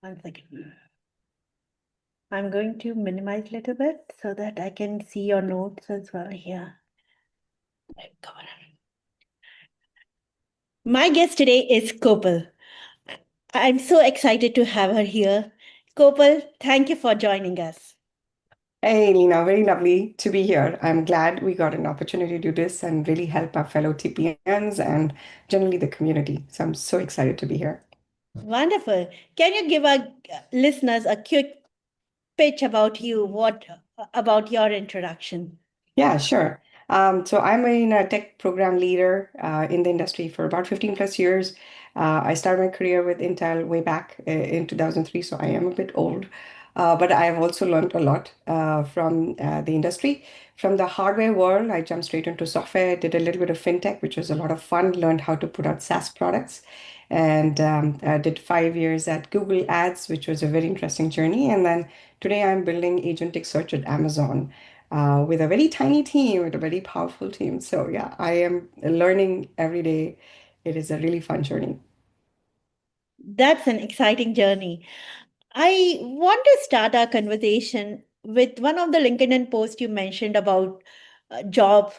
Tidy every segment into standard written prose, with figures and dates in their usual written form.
One second. I'm going to minimize a little bit so that I can see your notes as well here. Come on. My guest today is Kopal. I'm so excited to have her here. Kopal, thank you for joining us. Hey, Leena, very lovely to be here. I'm glad we got an opportunity to do this and really help our fellow TPMs and generally the community. So I'm so excited to be here. Wonderful. Can you give our listeners a quick pitch about you? What about your introduction? Yeah, sure. So I'm a tech program leader in the industry for about 15 plus years. I started my career with Intel way back in 2003, so I am a bit old. But I have also learned a lot from the industry. From the hardware world, I jumped straight into software, did a little bit of fintech, which was a lot of fun, learned how to put out SaaS products, and did 5 years at Google Ads, which was a very interesting journey. And then today I'm building Agentic search at Amazon with a very tiny team, with a very powerful team. So yeah, I am learning every day. It is a really fun journey. That's an exciting journey. I want to start our conversation with one of the LinkedIn posts you mentioned about job,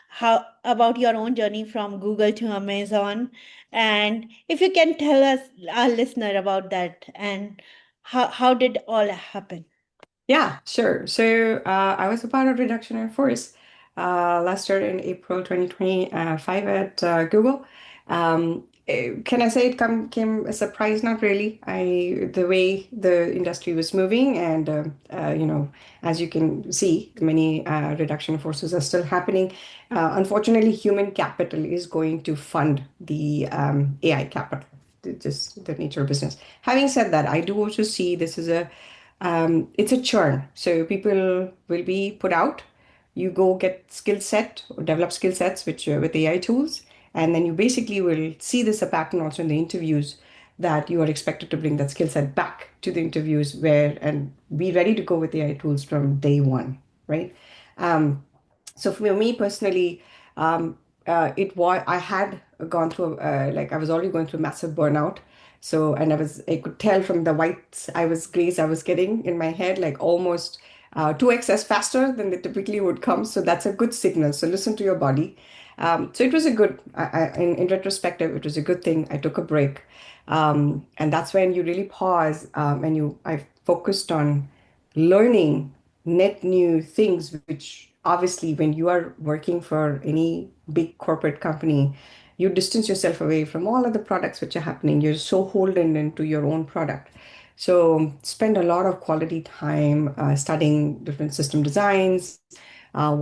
how about your own journey from Google to Amazon, and if you can tell us, our listener, about that and how did all happen? Yeah, sure. So I was a part of reduction in force last year in April 2025 at Google. Can I say it came a surprise? Not really. The way the industry was moving, and as you can see, many reduction forces are still happening. Unfortunately, human capital is going to fund the AI capital. Just the nature of business. Having said that, I do also see this as it's a churn. So people will be put out. You go get skill set or develop skill sets which with AI tools, and then you basically will see this a pattern also in the interviews that you are expected to bring that skill set back to the interviews where and be ready to go with AI tools from day one, right? Um, so for me personally, it was I had gone through like I was already going through massive burnout. So and I could tell from the white I was grays I was getting in my head like almost 2x as faster than they typically would come. So that's a good signal. So listen to your body. So it was a good in retrospective it was a good thing. I took a break, and that's when you really pause and you I focused on learning net new things, which obviously, when you are working for any big corporate company, you distance yourself away from all of the products which are happening. You're so holden into your own product. So spend a lot of quality time studying different system designs, how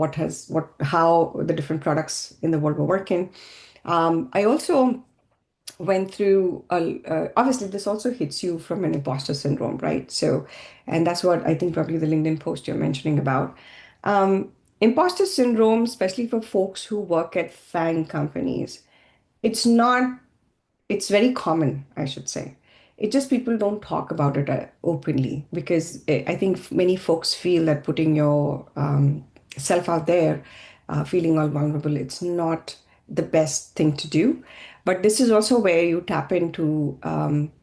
the different products in the world were working. I also went through obviously this also hits you from an imposter syndrome, right? So and that's what I think probably the LinkedIn post you're mentioning about. Imposter syndrome, especially for folks who work at FANG companies, it's not it's very common, I should say. It just people don't talk about it openly because I think many folks feel that putting your self out there, feeling all vulnerable, it's not the best thing to do. But this is also where you tap into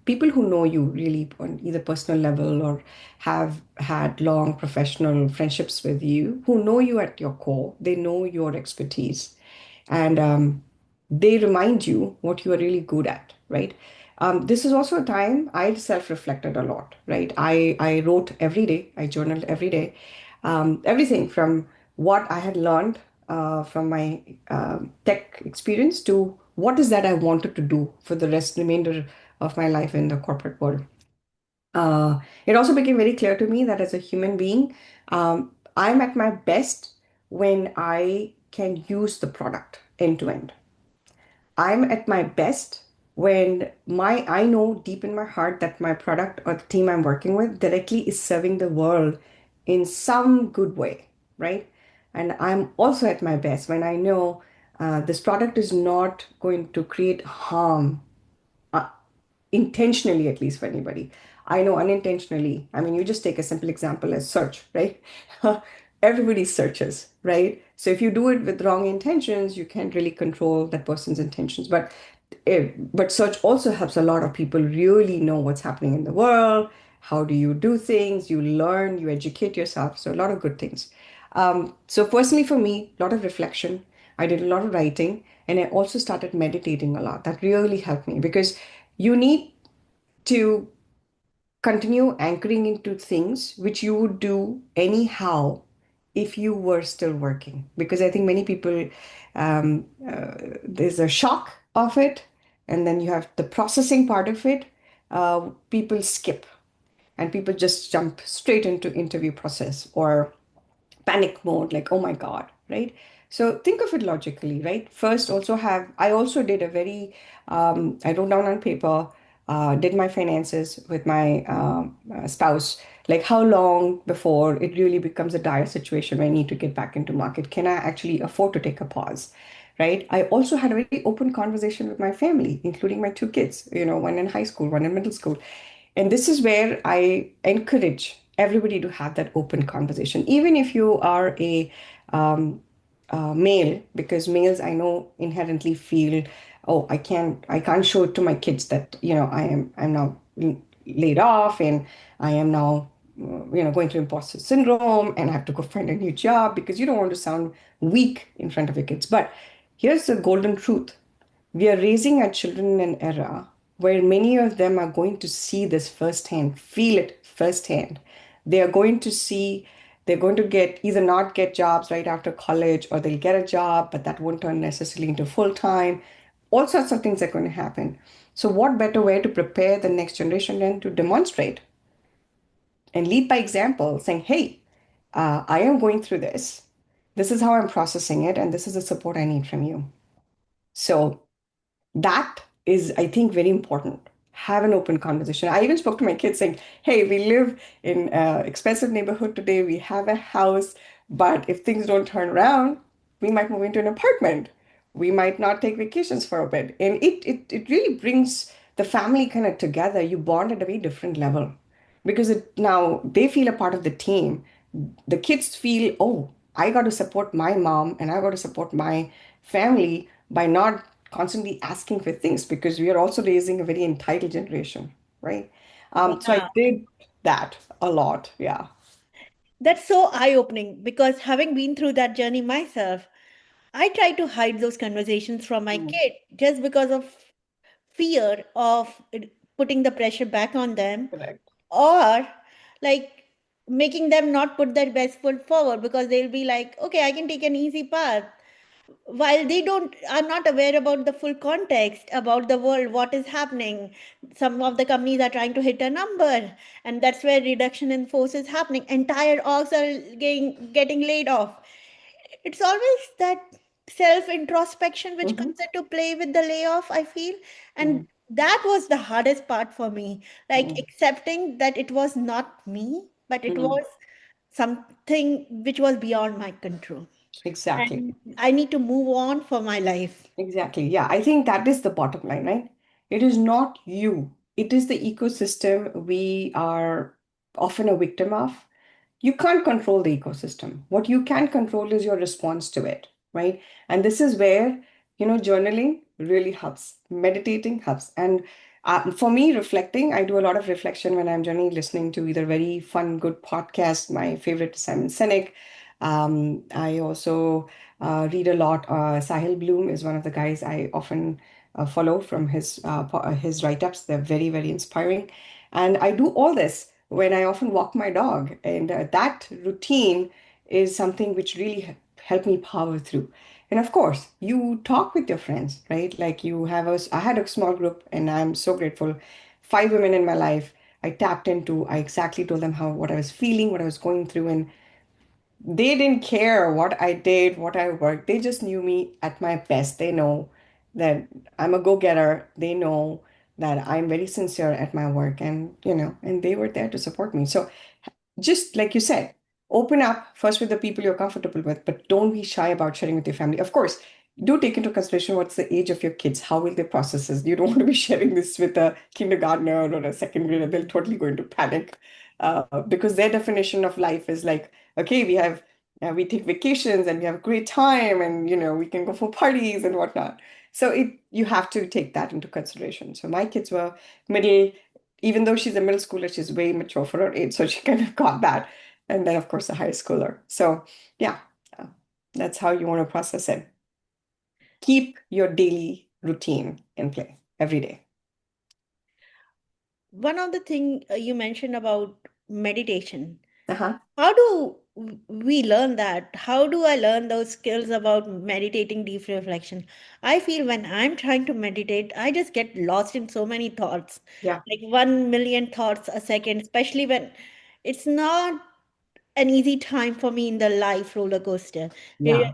people who know you really on either personal level or have had long professional friendships with you, who know you at your core. They know your expertise, and they remind you what you are really good at, right? This is also a time I self-reflected a lot, right? I wrote every day, I journaled every day, everything from what I had learned from my tech experience to what is that I wanted to do for the remainder of my life in the corporate world. It also became very clear to me that as a human being, I'm at my best when I can use the product end to end. I'm at my best when my I know deep in my heart that my product or the team I'm working with directly is serving the world in some good way, right? And I'm also at my best when I know this product is not going to create harm intentionally, at least for anybody. I know unintentionally. I mean, you just take a simple example as search, right? Everybody searches, right? So if you do it with wrong intentions, you can't really control that person's intentions. But But search also helps a lot of people really know what's happening in the world. How do you do things? You learn, you educate yourself. So a lot of good things. So personally for me, a lot of reflection. I did a lot of writing, and I also started meditating a lot. That really helped me because you need to continue anchoring into things which you would do anyhow if you were still working. Because I think many people, there's a shock of it, and then you have the processing part of it. People skip and people just jump straight into interview process or panic mode, like, oh my God, right? So think of it logically, right? First, I also did a very, I wrote down on paper, did my finances with my spouse, like how long before it really becomes a dire situation where I need to get back into market? Can I actually afford to take a pause? Right. I also had a very open conversation with my family, including my two kids, one in high school, one in middle school. And this is where I encourage everybody to have that open conversation, even if you are um, male, because males I know inherently feel, oh, I can't show it to my kids that I'm now laid off and I am now going through imposter syndrome and I have to go find a new job because you don't want to sound weak in front of your kids. But here's the golden truth: we are raising our children in an era where many of them are going to see this firsthand, feel it firsthand. They are going to see, they're going to get either not get jobs right after college, or they'll get a job, but that won't turn necessarily into full time. All sorts of things are going to happen. So, what better way to prepare the next generation than to demonstrate and lead by example, saying, hey, I am going through this. This is how I'm processing it, and this is the support I need from you. So, that is, I think, very important. Have an open conversation. I even spoke to my kids saying, hey, we live in an expensive neighborhood today. We have a house, but if things don't turn around, we might move into an apartment. We might not take vacations for a bit. And it really brings the family kind of together. You bond at a very different level because now they feel a part of the team. The kids feel, oh, I got to support my mom and I got to support my family by not constantly asking for things, because we are also raising a very entitled generation, right? So I Yeah. did that a lot. Yeah. That's so eye-opening because having been through that journey myself, I try to hide those conversations from my Mm. kid just because of fear of putting the pressure back on them, Correct. or like making them not put their best foot forward because they'll be like, okay, I can take an easy path, while they don't are not aware about the full context about the world, what is happening. Some of the companies are trying to hit a number, and that's where reduction in force is happening. Entire orgs are getting laid off. It's always that self introspection which Hmm. comes into play with the layoff, I feel. And that was the hardest part for me, like accepting that it was not me, but it Mm. was something which was beyond my control, Exactly. and I need to move on for my life. Exactly. Yeah, I think that is the bottom line, right? It is not you. It is the ecosystem we are often a victim of. You can't control the ecosystem. What you can control is your response to it, right? And this is where, journaling really helps. Meditating helps. And for me, reflecting, I do a lot of reflection when I'm journaling, listening to either very fun, good podcasts. My favorite is Simon Sinek. I also read a lot. Sahil Bloom is one of the guys I often follow from his write-ups. They're very, very inspiring. And I do all this when I often walk my dog. And that routine is something which really helped me power through. And of course, you talk with your friends, right? Like I had a small group, and I'm so grateful. 5 women in my life, I tapped into. I exactly told them what I was feeling, what I was going through, and they didn't care what I did, what I worked. They just knew me at my best. They know that I'm a go-getter. They know that I'm very sincere at my work, and they were there to support me. So just like you said, open up first with the people you're comfortable with, but don't be shy about sharing with your family. Of course, do take into consideration what's the age of your kids. How will they process this? You don't want to be sharing this with a kindergartner or a second grader. They'll totally go into panic because their definition of life is like, okay, we take vacations and we have a great time, and we can go for parties and whatnot. So you have to take that into consideration. So my kids were middle, even though she's a middle schooler, she's way mature for her age, so she kind of got that. And then of course a high schooler. So yeah, uh, that's how you want to process it. Keep your daily routine in play every day. One of the thing you mentioned about meditation. Uh-huh. How do we learn that? How do I learn those skills about meditating, deep reflection? I feel when I'm trying to meditate, I just get lost in so many thoughts, Yeah. like 1 million thoughts a second, especially when it's not an easy time for me in the life roller coaster. Eh, Yeah.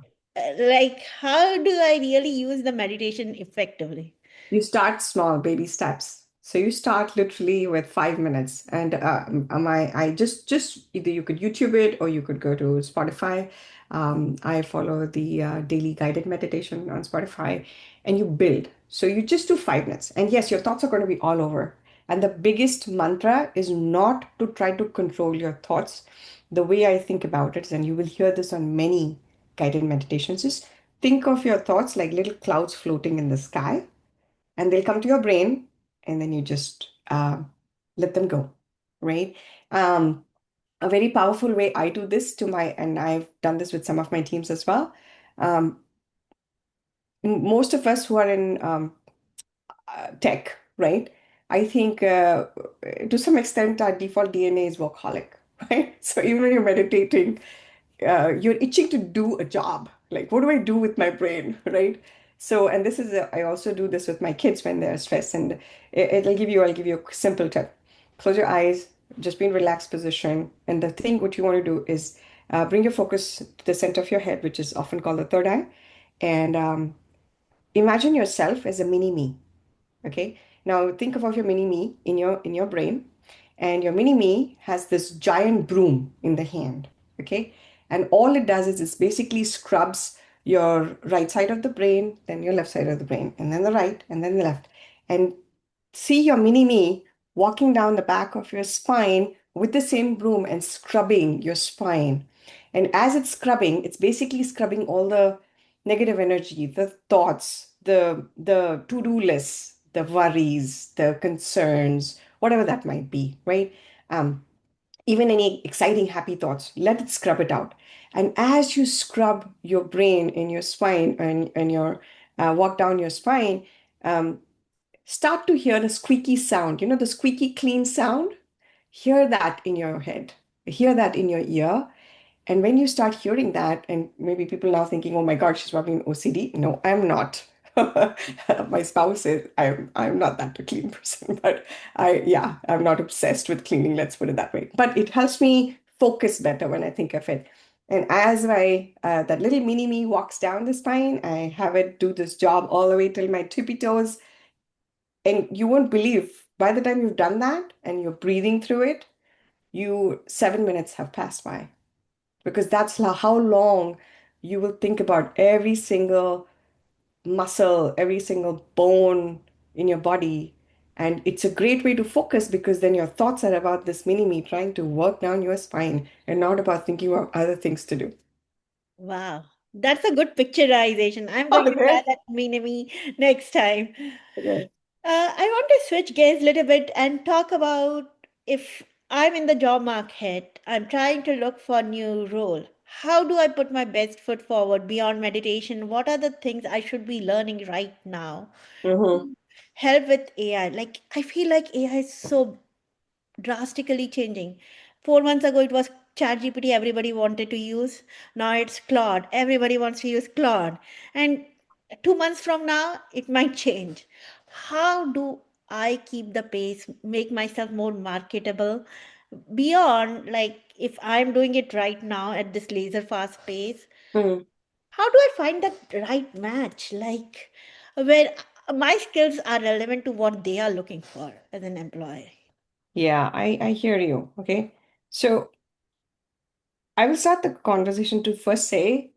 Like, how do I really use the meditation effectively? You start small, baby steps. So you start literally with 5 minutes, and I just either you could YouTube it or you could go to Spotify. I follow the daily guided meditation on Spotify, and you build. So you just do 5 minutes, and yes, your thoughts are going to be all over. And the biggest mantra is not to try to control your thoughts. The way I think about it, and you will hear this on many guided meditations, is think of your thoughts like little clouds floating in the sky, and they'll come to your brain, and then you just let them go, right? um, a very powerful way I do this to my, and I've done this with some of my teams as well. um, Most of us who are in tech, right? I think to some extent our default DNA is workaholic, right? So even when you're meditating, you're itching to do a job. Like, what do I do with my brain, right? So, and this is, I also do this with my kids when they're stressed, and I'll give you a simple tip. Close your eyes, just be in relaxed position. And the thing, what you want to do is bring your focus to the center of your head, which is often called the third eye. And imagine yourself as a mini me. Okay. Now think about your mini me in your brain, and your mini me has this giant broom in the hand. Okay. And all it does is it basically scrubs your right side of the brain, then your left side of the brain, and then the right, and then the left. And see your mini me walking down the back of your spine with the same broom and scrubbing your spine. And as it's scrubbing, it's basically scrubbing all the negative energy, the thoughts, the to-do lists, the worries, the concerns, whatever that might be, right? Um, Even any exciting, happy thoughts, let it scrub it out. And as you scrub your brain and your spine and your walk down your spine, um, start to hear the squeaky sound, the squeaky clean sound. Hear that in your head, hear that in your ear. And when you start hearing that, and maybe people now thinking, oh my God, she's probably in OCD. No, I'm not. My spouse is, I'm not that a clean person, but yeah, I'm not obsessed with cleaning, let's put it that way. But it helps me focus better when I think of it. And as that little mini me walks down the spine, I have it do this job all the way till my tippy toes. And you won't believe, by the time you've done that and you're breathing through it, 7 minutes have passed by, because that's how long you will think about every single muscle, every single bone in your body. And it's a great way to focus, because then your thoughts are about this mini me trying to work down your spine and not about thinking of other things to do. Wow, that's a good picturization. I'm going to try Okay. that mini next time. Okay. I want to switch gears a little bit and talk about if I'm in the job market, I'm trying to look for a new role. How do I put my best foot forward beyond meditation? What are the things I should be learning right now? Mm-hmm. Help with AI. Like, I feel like AI is so drastically changing. 4 months ago, it was ChatGPT everybody wanted to use. Now it's Claude. Everybody wants to use Claude. And 2 months from now, it might change. How do I keep the pace, make myself more marketable beyond, like, if I'm doing it right now at this laser fast pace? Mm. How do I find that right match? Like, where my skills are relevant to what they are looking for as an employee? Yeah, I hear you. Okay. So I will start the conversation to first say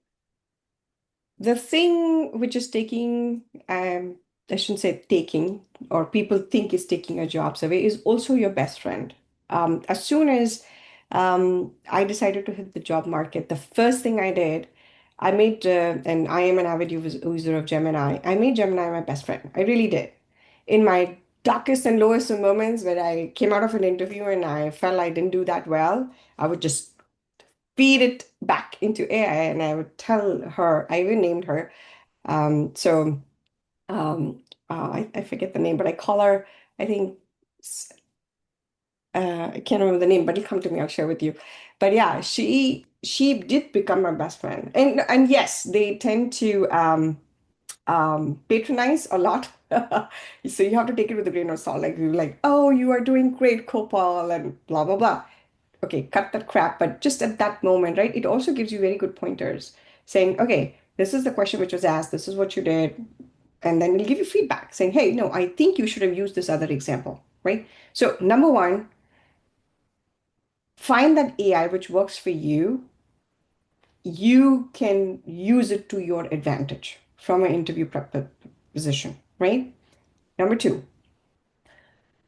the thing which is taking, I shouldn't say taking, or people think is taking your jobs away, is also your best friend. As soon as I decided to hit the job market, the first thing I did, and I am an avid user of Gemini. I made Gemini my best friend. I really did. In my darkest and lowest of moments, when I came out of an interview and I felt I didn't do that well, I would just feed it back into AI and I would tell her, I even named her. So I forget the name, but I call her, I think, I can't remember the name, but it'll come to me. I'll share with you. But yeah, she did become my best friend, and yes, they tend to patronize a lot. So you have to take it with a grain of salt. Like you're like, oh, you are doing great, Kopal, and blah blah blah. Okay, cut that crap. But just at that moment, right? It also gives you very good pointers, saying, okay, this is the question which was asked. This is what you did, and then it'll give you feedback, saying, hey, no, I think you should have used this other example, right? So number one, find that AI which works for you. You can use it to your advantage from an interview prep position, right? Number two,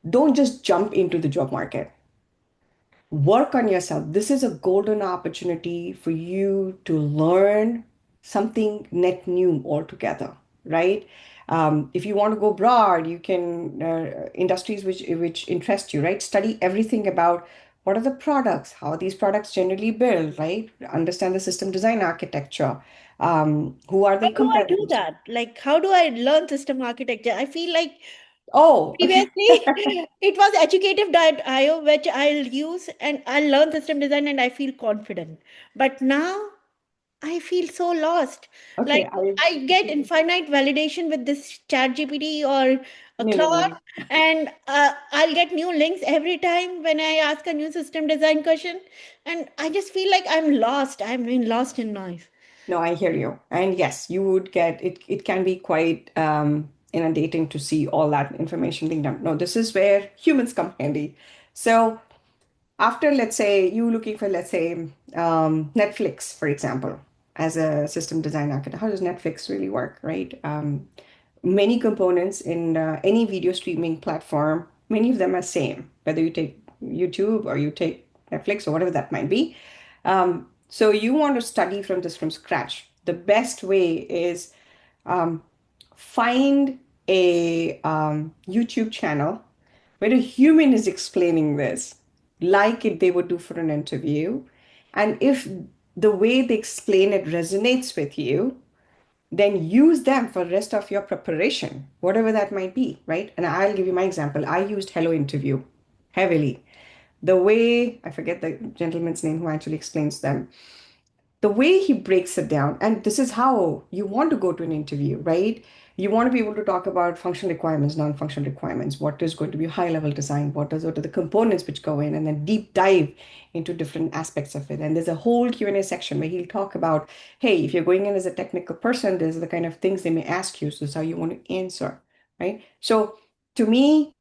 don't just jump into the job market. Work on yourself. This is a golden opportunity for you to learn something net new altogether, right? If you want to go broad, you can industries which interest you, right? Study everything about what are the products, how are these products generally built, right? Understand the system design architecture. Who are the How do I do competitors? that? Like, how do I learn system architecture? I feel like Oh, okay. previously it was educative.io, which I'll use and I'll learn system design and I feel confident. But now I feel so lost. Okay, Like I get infinite validation with this chat GPT or a no, no, Claude, no. and I'll get new links every time when I ask a new system design question. And I just feel like I'm lost. I'm being lost in noise. No, I hear you. And yes, you would get it. It can be quite inundating to see all that information being done. No, this is where humans come handy. So after, let's say, you looking for, let's say, Netflix, for example, as a system design architect, how does Netflix really work, right? Many components in any video streaming platform, many of them are same, whether you take YouTube or you take Netflix or whatever that might be. So you want to study from this from scratch. The best way is um, find a YouTube channel where a human is explaining this, like it they would do for an interview. And if the way they explain it resonates with you, then use them for the rest of your preparation, whatever that might be, right? And I'll give you my example. I used Hello Interview heavily. The way, I forget the gentleman's name who actually explains them, the way he breaks it down, and this is how you want to go to an interview, right? You want to be able to talk about functional requirements, non-functional requirements, what is going to be high level design, what are the components which go in, and then deep dive into different aspects of it. And there's a whole Q&A section where he'll talk about, hey, if you're going in as a technical person, these are the kind of things they may ask you, so this is how you want to answer, right? So to me,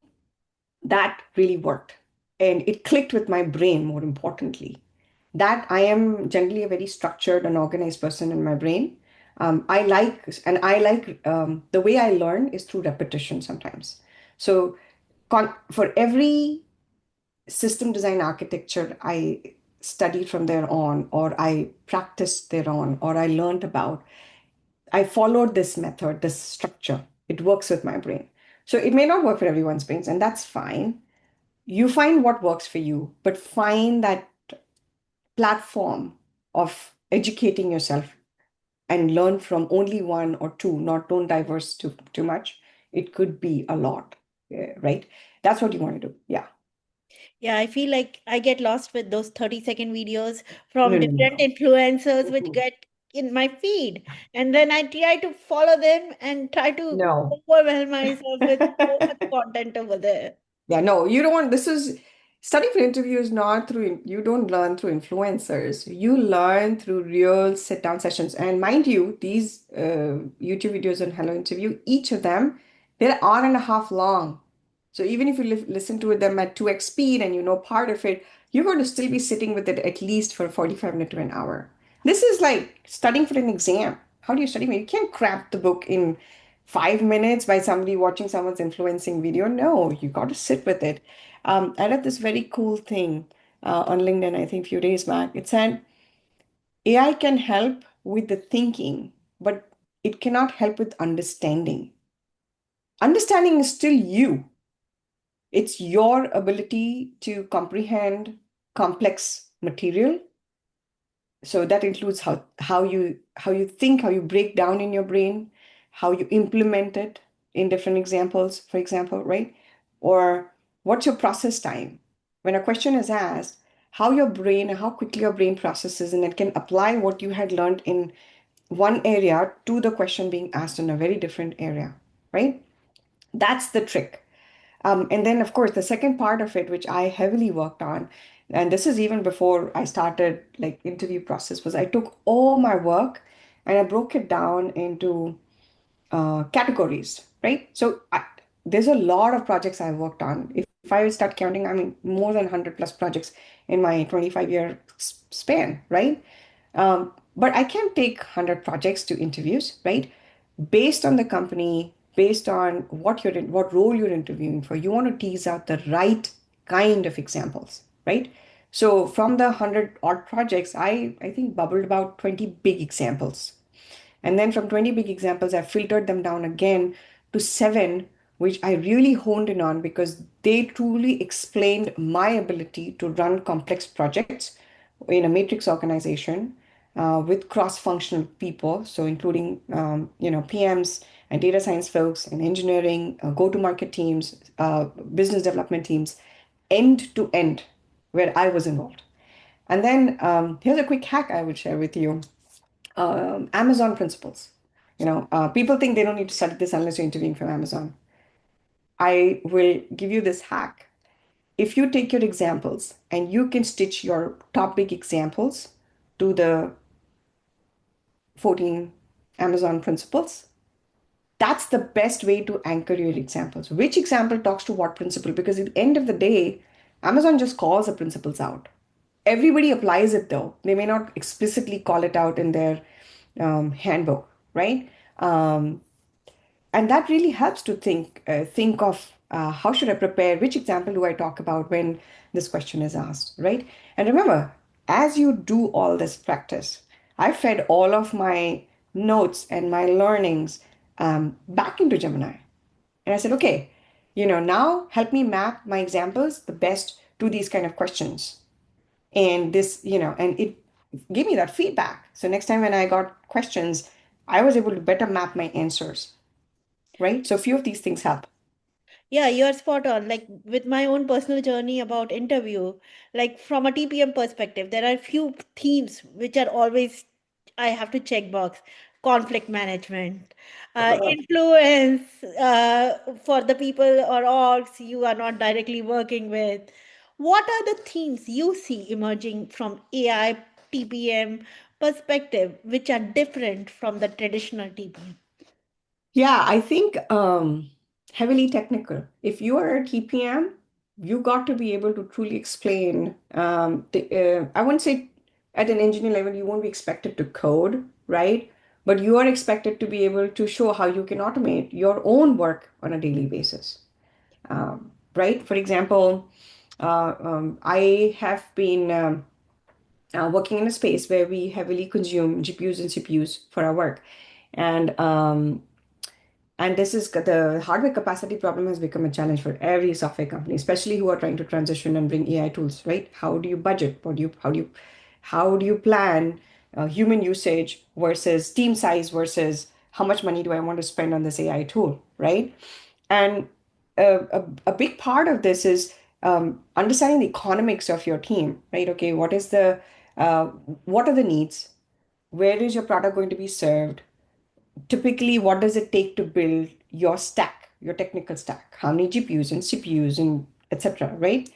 that really worked, and it clicked with my brain, more importantly, that I am generally a very structured and organized person in my brain. I like the way I learn is through repetition sometimes. So for every system design architecture I studied from there on, or I practiced there on, or I learned about, I followed this method, this structure. It works with my brain. So it may not work for everyone's brains, and that's fine. You find what works for you, but find that platform of educating yourself and learn from only one or two, not don't diverse too much. It could be a lot, right? That's what you want to do. Yeah. Yeah, I feel like I get lost with those 30-second videos No, from no, different no, influencers which no. get in my feed. And then I try to follow them and try to No. overwhelm myself with so much content over there. Yeah, no, you don't want this is studying for interviews not through you don't learn through influencers. You learn through real sit down sessions. And mind you, these YouTube videos on Hello Interview, each of them, they're an hour and a half long. So even if you listen to them at 2x speed and you know part of it, you're going to still be sitting with it at least for 45 minutes to an hour. This is like studying for an exam. How do you study? You can't crack the book in 5 minutes by somebody watching someone's influencing video. No, you got to sit with it. I read this very cool thing on LinkedIn, I think a few days back. It said AI can help. with the thinking, but it cannot help with understanding. Understanding is still you. It's your ability to comprehend complex material. So that includes how you think, how you break down in your brain, how you implement it in different examples, for example, right? Or what's your process time? When a question is asked, how your brain and how quickly your brain processes, and it can apply what you had learned in one area to the question being asked in a very different area, right? That's the trick. And then, of course, the second part of it, which I heavily worked on, and this is even before I started like interview process, was I took all my work and I broke it down into categories, right? So there's a lot of projects I worked on. If I start counting, I mean, more than 100 plus projects in my 25-year span, right? But I can't take 100 projects to interviews, right? Based on the company, based on what role you're interviewing for, you want to tease out the right kind of examples, right? So from the 100 odd projects, I think bubbled about 20 big examples, and then from 20 big examples, I filtered them down again to seven, which I really honed in on because they truly explained my ability to run complex projects in a matrix organization with cross-functional people, so including PMs and data science folks and engineering, go-to-market teams, business development teams, end to end, where I was involved. And then here's a quick hack I would share with you. Amazon principles. People think they don't need to study this unless you're interviewing from Amazon. I will give you this hack. If you take your examples and you can stitch your top big examples to the 14 Amazon principles, that's the best way to anchor your examples. Which example talks to what principle? Because at the end of the day, Amazon just calls the principles out. Everybody applies it though. They may not explicitly call it out in their handbook, right? Um, and that really helps to think of how should I prepare, which example do I talk about when this question is asked, right? And remember, as you do all this practice, I fed all of my notes and my learnings back into Gemini, and I said, okay, now help me map my examples the best to these kind of questions. And and it gave me that feedback, so next time when I got questions, I was able to better map my answers, right? So a few of these things help. Yeah, you're spot on. Like with my own personal journey about interview, like from a TPM perspective, there are few themes which are always I have to check box. Conflict management, influence for the people or orgs you are not directly working with. What are the themes you see emerging from AI TPM perspective, which are different from the traditional TPM? Yeah, I think heavily technical. If you are a TPM, you got to be able to truly explain. I wouldn't say at an engineer level, you won't be expected to code, right? But you are expected to be able to show how you can automate your own work on a daily basis, right? For example, I have been working in a space where we heavily consume GPUs and CPUs for our work. And this is the hardware capacity problem has become a challenge for every software company, especially who are trying to transition and bring AI tools, right? How do you budget? How do you plan human usage versus team size versus how much money do I want to spend on this AI tool, right? And a big part of this is understanding the economics of your team, right? Okay, uh, what are the needs? Where is your product going to be served? Typically, what does it take to build your stack, your technical stack? How many GPUs and CPUs and etc., right?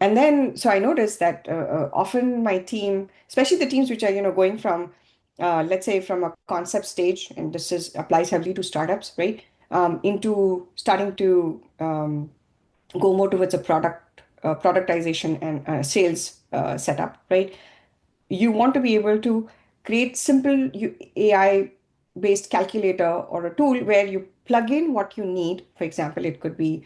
And then, so I noticed that often my team, especially the teams which are, going from, let's say, from a concept stage, and this is applies heavily to startups, right? Into starting to go more towards a productization and sales setup, right? You want to be able to create simple AI based calculator or a tool where you plug in what you need. For example, it could be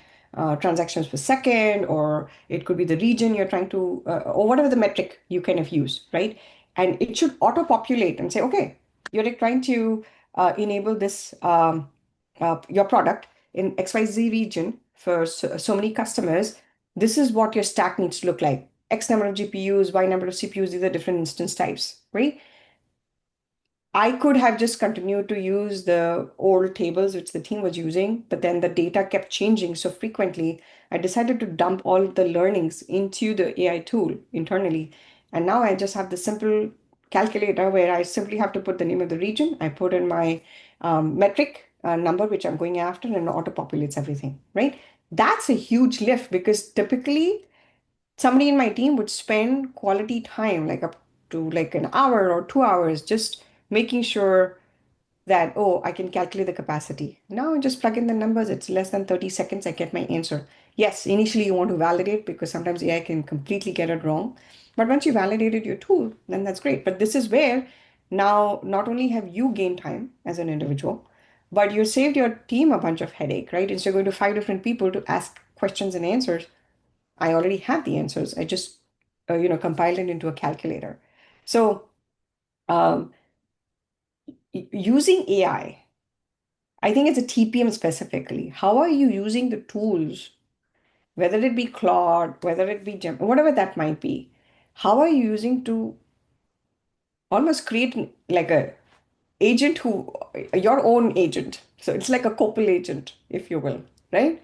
transactions per second, or it could be the region you're trying to, or whatever the metric you kind of use, right? and it should auto populate and say, okay, you're like trying to enable this your product in XYZ region for so many customers. This is what your stack needs to look like. X number of GPUs, Y number of CPUs, these are different instance types, right? I could have just continued to use the old tables which the team was using, but then the data kept changing so frequently. I decided to dump all the learnings into the AI tool internally. And now I just have the simple calculator where I simply have to put the name of the region. I put in my metric number, which I'm going after, and it auto populates everything, right? That's a huge lift because typically somebody in my team would spend quality time, like up to like an hour or 2 hours, just making sure that, oh, I can calculate the capacity. Now I just plug in the numbers. It's less than 30 seconds. I get my answer. Yes, initially you want to validate because sometimes AI can completely get it wrong. But once you validated your tool, then that's great. But this is where now not only have you gained time as an individual, but you saved your team a bunch of headache, right? Instead of going to five different people to ask questions and answers, I already have the answers. I just, compiled it into a calculator. So um, using AI, I think it's a TPM specifically. How are you using the tools, whether it be Claude, whether it be Gem, whatever that might be? How are you using to almost create like a agent who, your own agent? So it's like a Kopal agent, if you will, right?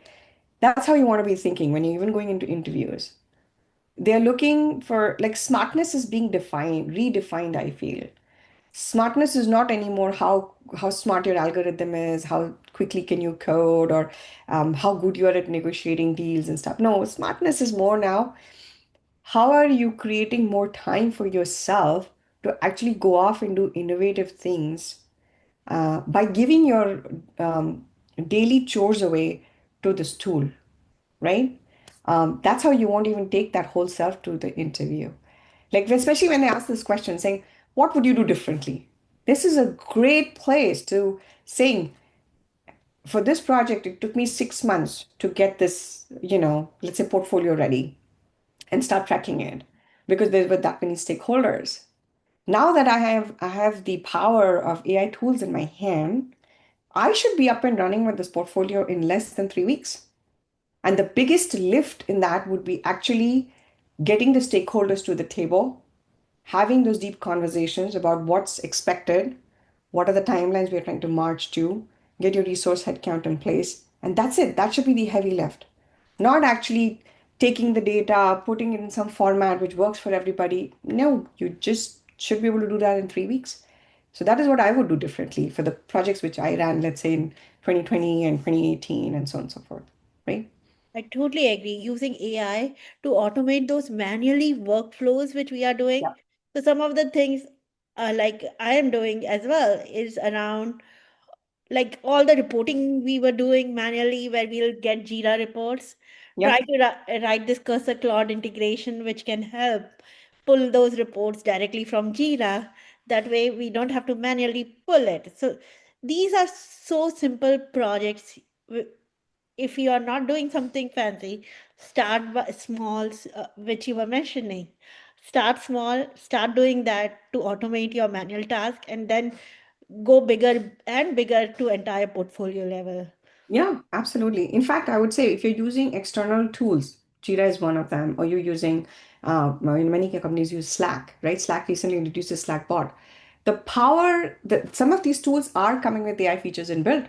That's how you want to be thinking when you're even going into interviews. They're looking for like smartness is being defined, redefined, I feel. Smartness is not anymore how smart your algorithm is, how quickly can you code, or how good you are at negotiating deals and stuff. No, smartness is more now how are you creating more time for yourself to actually go off and do innovative things by giving your daily chores away to this tool, right? That's how you won't even take that whole self to the interview. Like, especially when they ask this question, saying, what would you do differently? This is a great place to saying, for this project, it took me 6 months to get this, let's say portfolio ready and start tracking it because there were that many stakeholders. Now that I have the power of AI tools in my hand, I should be up and running with this portfolio in less than 3 weeks. And the biggest lift in that would be actually getting the stakeholders to the table, having those deep conversations about what's expected, what are the timelines we're trying to march to, get your resource headcount in place, and that's it. That should be the heavy lift. Not actually taking the data, putting it in some format which works for everybody. No, you just should be able to do that in 3 weeks. So that is what I would do differently for the projects which I ran, let's say in 2020 and 2018 and so on and so forth, right? I totally agree. Using AI to automate those manually workflows which we are Yeah. doing. So some of the things like I am doing as well is around like all the reporting we were doing manually where we'll get Jira reports, try Yep. to write this cursor Claude integration which can help pull those reports directly from Jira. That way we don't have to manually pull it. So these are so simple projects. If you are not doing something fancy, start small, which you were mentioning. Start small, start doing that to automate your manual task, and then go bigger and bigger to entire portfolio level. Yeah, absolutely. In fact, I would say if you're using external tools, Jira is one of them, or you're using, in many companies use Slack, right? Slack recently introduced a Slack bot. The power that some of these tools are coming with AI features inbuilt.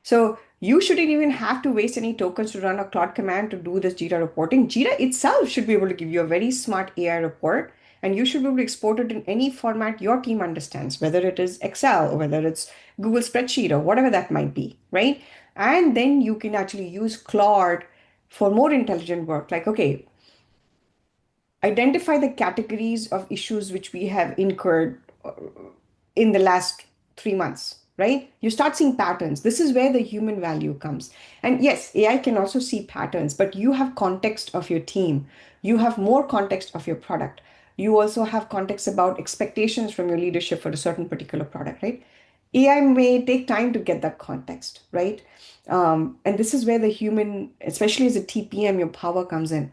So you shouldn't even have to waste any tokens to run a Claude command to do this Jira reporting. Jira itself should be able to give you a very smart AI report, and you should be able to export it in any format your team understands, whether it is Excel or whether it's Google Spreadsheet or whatever that might be, right? And then you can actually use Claude for more intelligent work. Like, okay, identify the categories of issues which we have incurred in the last 3 months, right? You start seeing patterns. This is where the human value comes. And yes, AI can also see patterns, but you have context of your team. You have more context of your product. You also have context about expectations from your leadership for a certain particular product, right? AI may take time to get that context, right? And this is where the human, especially as a TPM, your power comes in.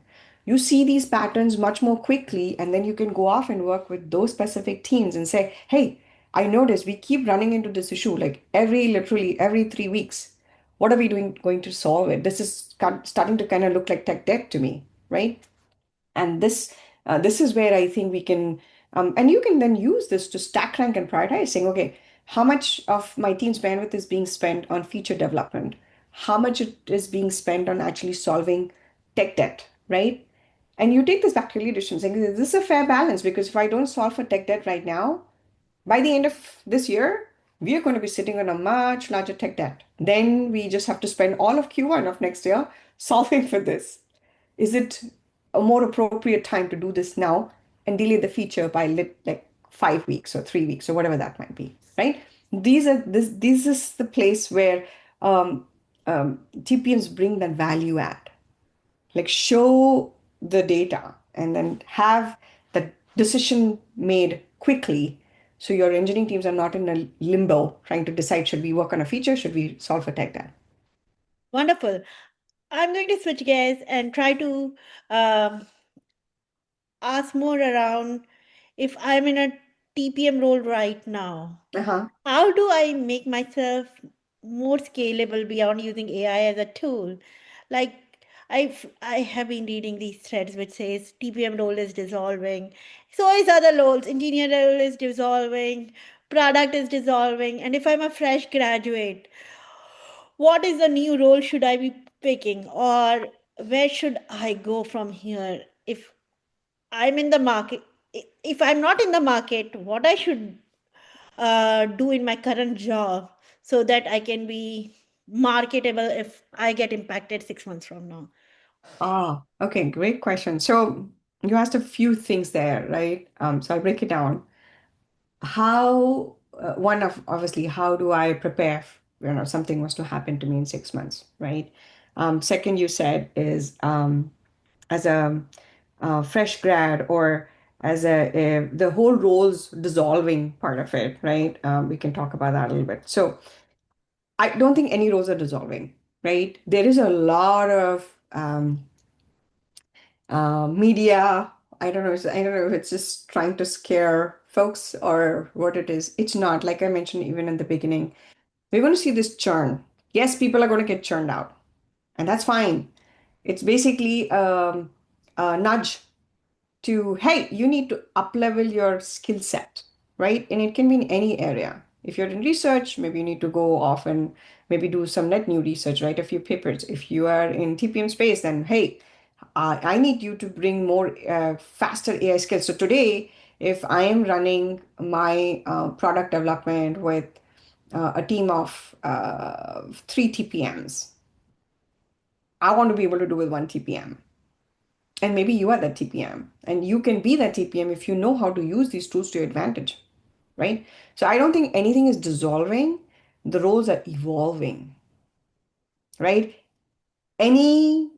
You see these patterns much more quickly, and then you can go off and work with those specific teams and say, hey, I noticed we keep running into this issue like literally every 3 weeks. What are we doing going to solve it? This is starting to kind of look like tech debt to me, right? And this is where I think we can, and you can then use this to stack rank and prioritize, saying, okay, how much of my team's bandwidth is being spent on feature development? How much it is being spent on actually solving tech debt, right? And you take this back to leadership, saying this is a fair balance because if I don't solve for tech debt right now, by the end of this year, we are going to be sitting on a much larger tech debt. Then we just have to spend all of Q1 of next year solving for this. Is it a more appropriate time to do this now and delay the feature by like 5 weeks or 3 weeks or whatever that might be, right? This is the place where um, TPMs bring that value add, like show the data and then have the decision made quickly so your engineering teams are not in a limbo trying to decide should we work on a feature, should we solve a tech debt. Wonderful. I'm going to switch gears and try to um, ask more around if I'm in a TPM role right now. Uh-huh. How do I make myself more scalable beyond using AI as a tool? Like I have been reading these threads which says TPM role is dissolving. So is other roles. Engineer role is dissolving. Product is dissolving. And if I'm a fresh graduate, what is the new role should I be picking? Or where should I go from here? If I'm in the market, if I'm not in the market, what I should do in my current job so that I can be marketable if I get impacted 6 months from now. Ah, okay, great question. So you asked a few things there, right? So I'll break it down. How, one of obviously, how do I prepare if, something was to happen to me in 6 months, right? Second, you said is as a fresh grad or as the whole roles dissolving part of it, right? We can talk about that a little bit. So I don't think any roles are dissolving, right? There is a lot of media. I don't know if it's just trying to scare folks or what it is. It's not. Like I mentioned even in the beginning, we're going to see this churn. Yes, people are going to get churned out, and that's fine. It's basically a nudge to, hey, you need to up level your skill set, right? And it can be in any area. If you're in research, maybe you need to go off and maybe do some net new research, write a few papers. If you are in TPM space, then hey, I need you to bring more faster AI skills. So today, if I am running my product development with a team of 3 TPMs, I want to be able to do with 1 TPM. And maybe you are that TPM, and you can be that TPM if you know how to use these tools to your advantage, right? So I don't think anything is dissolving. The roles are evolving, right? Any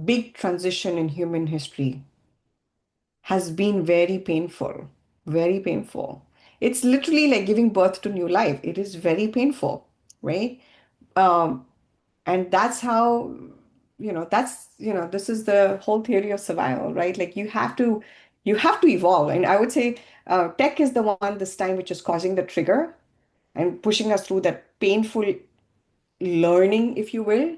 big transition in human history has been very painful, very painful. It's literally like giving birth to new life. It is very painful, right? Um, and that's how, this is the whole theory of survival, right? Like you have to evolve. And I would say tech is the one this time which is causing the trigger and pushing us through that painful learning, if you will.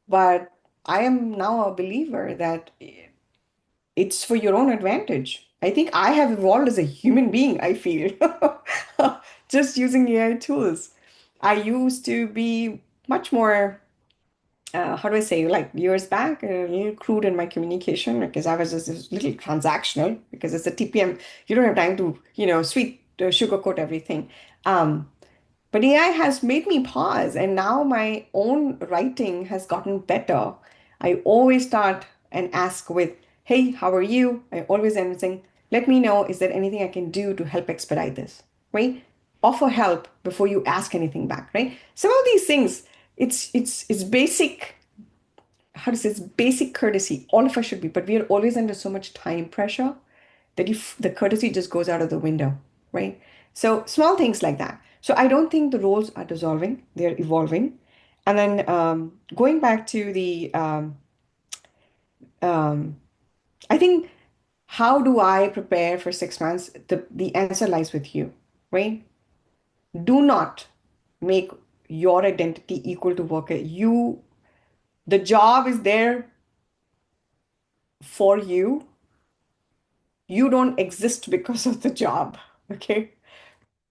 But I am now a believer that it's for your own advantage. I think I have evolved as a human being, I feel, just using AI tools. I used to be much more, how do I say, like years back, a little crude in my communication because I was just a little transactional because it's a TPM. You don't have time to, sweet sugarcoat everything. Um, but AI has made me pause, and now my own writing has gotten better. I always start and ask with, hey, how are you? I always end with saying, let me know, is there anything I can do to help expedite this, right? Offer help before you ask anything back, right? Some of these things, it's basic, how to say, it's basic courtesy. All of us should be, but we are always under so much time pressure that if the courtesy just goes out of the window, right? So small things like that. So I don't think the roles are dissolving; they're evolving. And then going back to Um, I think how do I prepare for 6 months? The answer lies with you, right? Do not make your identity equal to work. The job is there for you. You don't exist because of the job. Okay.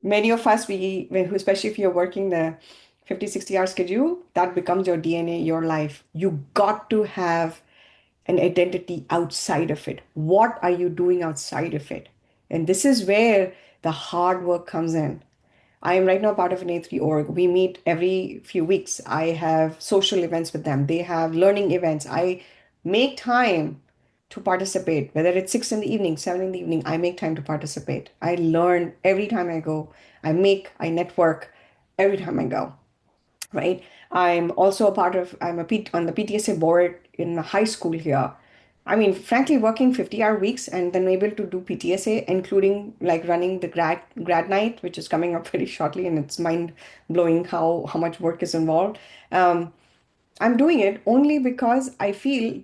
Many of us, especially if you're working the 50, 60-hour schedule, that becomes your DNA, your life. You got to have an identity outside of it. What are you doing outside of it? And this is where the hard work comes in. I am right now part of an A3 org. We meet every few weeks. I have social events with them. They have learning events. I make time to participate, whether it's 6 in the evening, 7 in the evening, I make time to participate. I learn every time I go. I network every time I go, right? I'm also a part of, on the PTSA board in the high school here. I mean, frankly, working 50-hour weeks and then able to do PTSA, including like running the grad night, which is coming up very shortly, and it's mind blowing how much work is involved. Um, I'm doing it only because I feel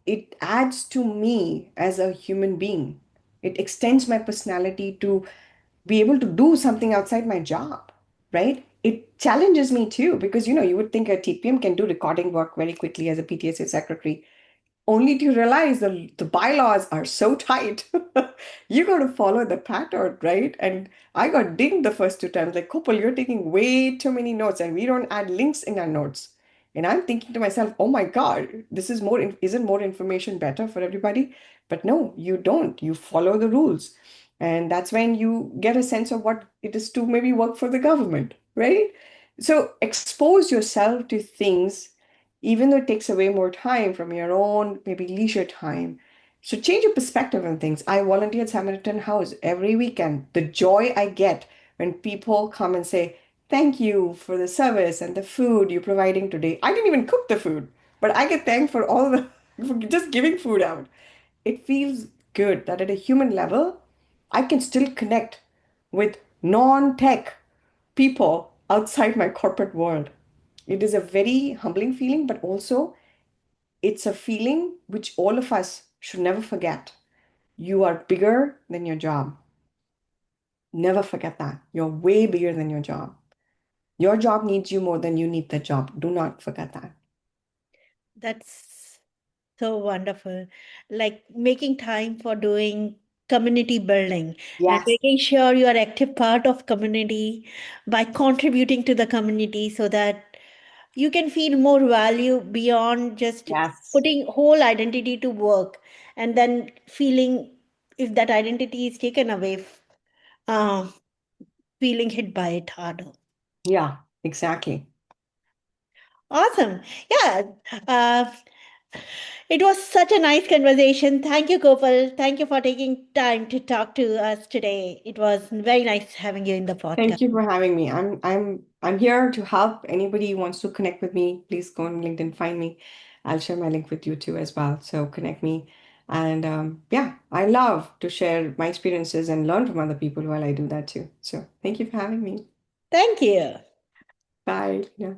it adds to me as a human being. It extends my personality to be able to do something outside my job, right? It challenges me too, because you would think a TPM can do recording work very quickly as a PTSA secretary, only to realize the bylaws are so tight. You got to follow the pattern, right? And I got dinged the first 2 times, like, Kopal, you're taking way too many notes and we don't add links in our notes. And I'm thinking to myself, oh my God, this is isn't more information better for everybody? But no, you don't. You follow the rules. And that's when you get a sense of what it is to maybe work for the government, right? So expose yourself to things even though it takes away more time from your own maybe leisure time. So change your perspective on things. I volunteer at Samaritan House every weekend. The joy I get when people come and say, thank you for the service and the food you're providing today. I didn't even cook the food, but I get thanked for all the for just giving food out. It feels good that at a human level, I can still connect with non-tech people outside my corporate world. It is a very humbling feeling, but also it's a feeling which all of us should never forget. You are bigger than your job. Never forget that. You're way bigger than your job. Your job needs you more than you need the job. Do not forget that. That's so wonderful. Like making time for doing community building and Yes, making sure you are active part of community by contributing to the community so that you can feel more value beyond just yes. putting whole identity to work and then feeling if that identity is taken away, uh, feeling hit by it harder. Yeah, exactly. Awesome. Yeah. Uh, it was such a nice conversation. Thank you, Gopal. Thank you for taking time to talk to us today. It was very nice having you in the podcast. Thank you for having me. I'm here to help. Anybody who wants to connect with me, please go on LinkedIn, find me. I'll share my link with you too as well. So connect me. And yeah, I love to share my experiences and learn from other people while I do that too. So thank you for having me. Thank you. Bye. Yeah.